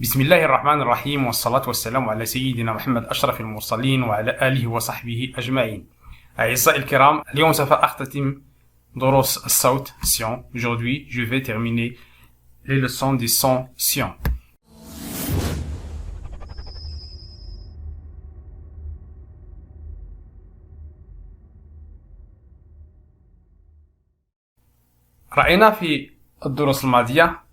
بسم الله الرحمن الرحيم، والصلاة والسلام على سيدنا محمد أشرف المرسلين وعلى آله وصحبه أجمعين. أعزائي الكرام، اليوم سوف أختتم دروس الصوت سيون. Aujourd'hui, je vais terminer les leçons du son sion. رأينا في الدروس الماضية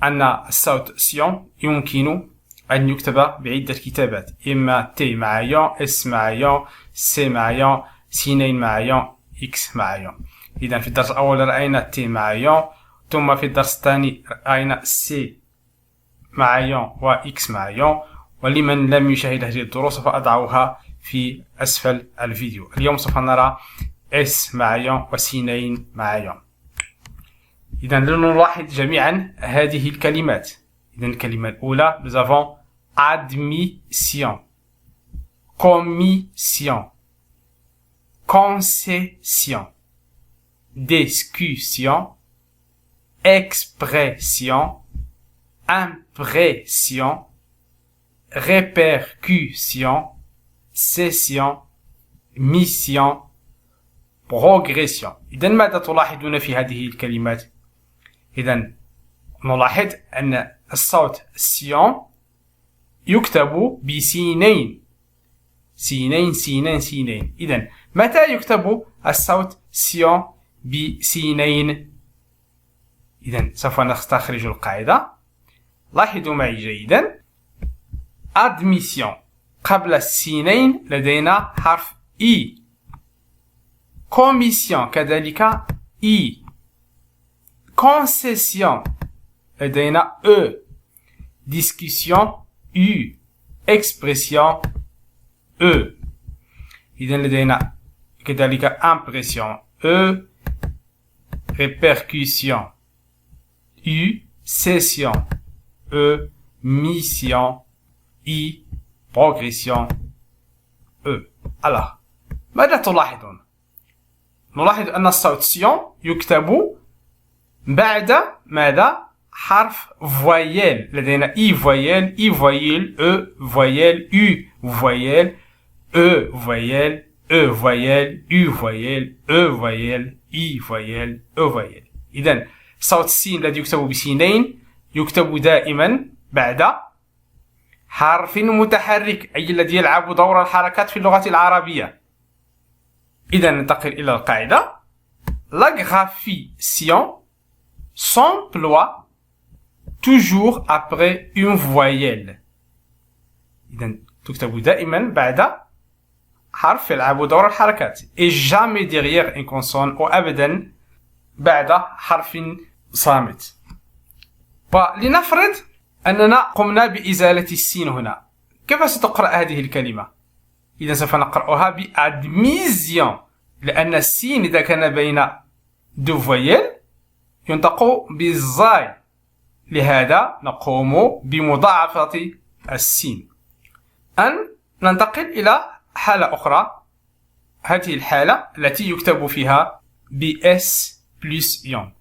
أن الصوت سيون يمكن أن يكتب بعدة كتابات، إما T مع يون، S مع يون، C مع يون، سينين مع يون، X مع يون. إذا في الدرس الأول رأينا T مع يون، ثم في الدرس الثاني رأينا C مع يون و X مع يون. ولمن لم يشاهد هذه الدروس فأضعها في أسفل الفيديو. اليوم سوف نرى S مع يون وسينين مع يون. إذا لنلاحظ جميعا هذه الكلمات. إذا الكلمة الأولى nous avons admission, commission, concession, discussion, expression, impression, répercussion, session, mission, progression. إذا ماذا تلاحظون في هذه الكلمات؟ إذا نلاحظ أن الصوت سيون يكتب بسينين، سينين سينين سينين. إذا متى يكتب الصوت سيون بسينين؟ إذا سوف نستخرج القاعدة. لاحظوا معي جيدا. admission قبل السينين لدينا حرف إي. commission كذلك إي. concession لدينا E. discussion U. expression E. إذن لدينا كذلك impression E. répercussion U. session E. mission I. progression E. alors ماذا تلاحظون؟ نلاحظ أن الصوت سيون يكتب بعد ماذا؟ حرف voyelle. لدينا I voyelle, I voyelle, E voyelle, U voyelle, E voyelle, E voyelle, U voyelle, E voyelle, I voyelle, E voyelle. إذن صوت السين الذي يكتب بسينين يكتب دائما بعد حرف متحرك، أي الذي يلعب دور الحركات في اللغة العربية. إذا ننتقل إلى القاعدة. La graphisation s'emploie toujours après une voyelle. إذا تكتب دائما بعد حرف يلعب دور الحركات et jamais derrière une consonne، وأبدا بعد حرف صامت. ولنفرض أننا قمنا بإزالة السين هنا، كيف ستقرأ هذه الكلمة؟ إذا سوف نقرأها بأدميزيون، لأن السين إذا كان بين دو فويل ينطق بالزاي، لهذا نقوم بمضاعفة السين. أن ننتقل إلى حالة أخرى، هذه الحالة التي يكتب فيها بS بلس يون.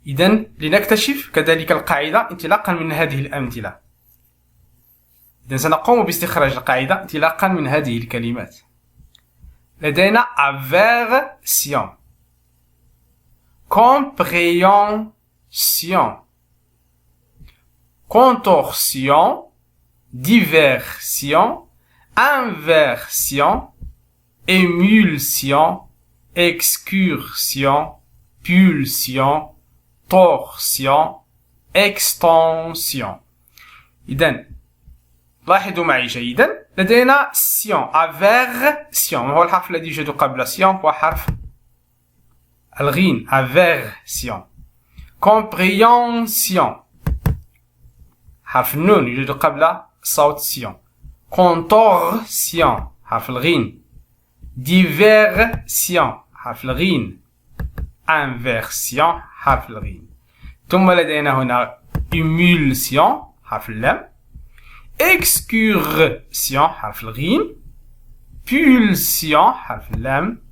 إذن لنكتشف كذلك القاعدة انطلاقا من هذه الأمثلة. إذن سنقوم باستخراج القاعدة انطلاقا من هذه الكلمات. لدينا aversion, compréhension, contorsion, diversion, inversion, émulsion, excursion, pulsion, torsion, extension. إذن لاحظوا معي جيدا. لدينا سيون افيرسيون، هو الحرف الذي يوجد قبل سيون هو حرف الغين افيرسيون. كومبريونسيون حرف النون يوجد قبل صوت سيون. كونتورسيون حرف الغين. ديفيرسيون حرف الغين. انفيرسيون حرف الغين. ثم لدينا هنا إيمولسيون حرف اللام. excursion حرف الغين. pulsion حرف اللام.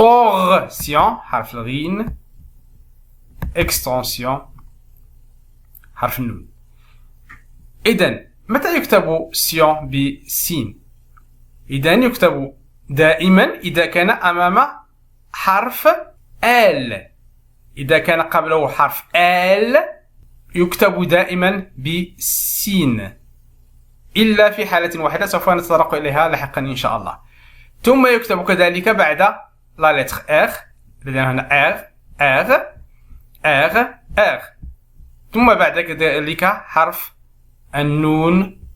torsion حرف الغين. extension حرف النون. إذن متى يكتب سيون بسين؟ إذن يكتب دائما إذا كان أمام حرف ال. إذا كان قبله حرف ال يكتب دائما بسين، إلا في حالة واحدة سوف نتطرق إليها لاحقا إن شاء الله. ثم يكتب كذلك بعد لا لتر R. لدينا هنا R. ثم بعد ذلك حرف النون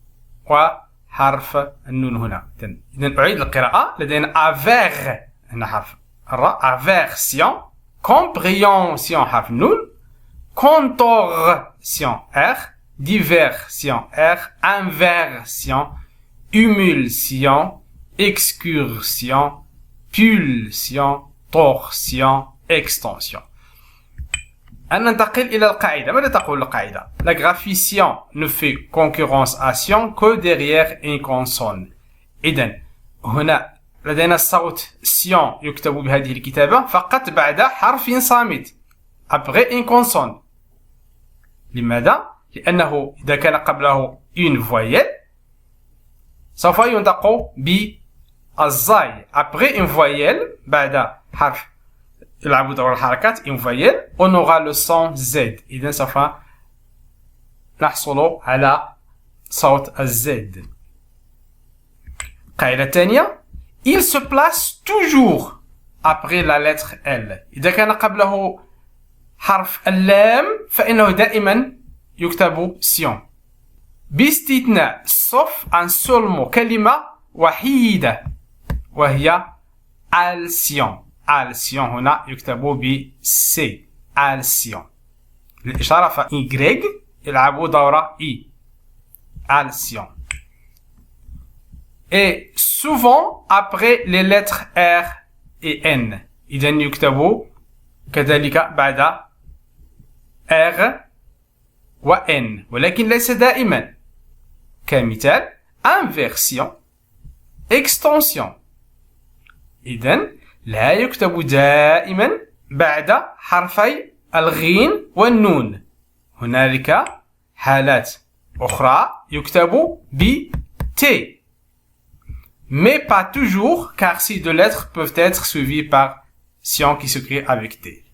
وحرف النون هنا. إذن أعيد القراءة. لدينا أفيغ هنا حرف الراء، أفيرسيون، كومبريونسيون حرف النون، كونتورسيون R، ديفيرسيون R، انفيرسيون، émulsion، excursion، pulsion، torsion، extension. أن ننتقل إلى القاعدة. ماذا تقول القاعدة؟ La graphition ne fait concurrence à Sion que derrière une consonne. إذن هنا لدينا الصوت سيون يكتب بهذه الكتابة فقط بعد حرف صامت après une consonne. لماذا؟ لأنه إذا كان قبله une voyelle سوف ينطق بالزاي. après une voyelle بعد حرف يلعب دور الحركات une voyelle on aura le son Z. إذن سوف نحصل على صوت الزد. قاعدة ثانية il se place toujours après la lettre L. إذا كان قبله حرف اللام فإنه دائما يكتب سيون باستثناء sauf un seul mot، كلمة وحيدة وهي alcyon. alcyon هنا يكتب ب C. alcyon للإشارة ف Y يلعب دور I. alcyon. Et souvent après les lettres R et N. إذن يكتب كذلك بعد R و N ولكن ليس دائما. كمثال inversion، extension. إذن لا يكتب دائما بعد حرفي الغين والنون. هنالك حالات أخرى يكتب ب T. Mais pas toujours, car ces deux lettres peuvent être suivies par sion qui s'écrit avec T.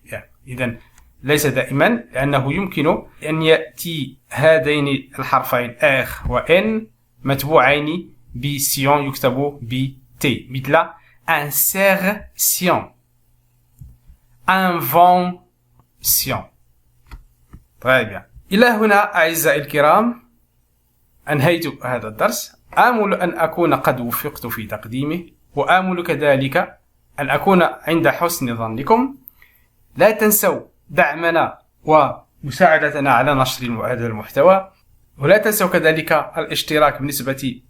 إذن ليس دائما، لأنه يمكن أن يأتي هذين الحرفين R و N متبوعين بسيون يكتب ب T، مثل insertion، invention. طيب، إلى هنا أعزائي الكرام أنهيت هذا الدرس. آمل أن أكون قد وفقت في تقديمه، وآمل كذلك أن أكون عند حسن ظنكم. لا تنسوا دعمنا ومساعدتنا على نشر هذا المحتوى، ولا تنسوا كذلك الاشتراك بالنسبة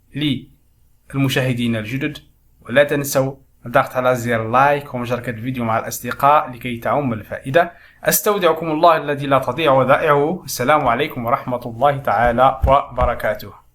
للمشاهدين الجدد، ولا تنسوا الضغط على زر لايك ومشاركة الفيديو مع الأصدقاء لكي تعم الفائدة. أستودعكم الله الذي لا تضيع ودائعه. السلام عليكم ورحمة الله تعالى وبركاته.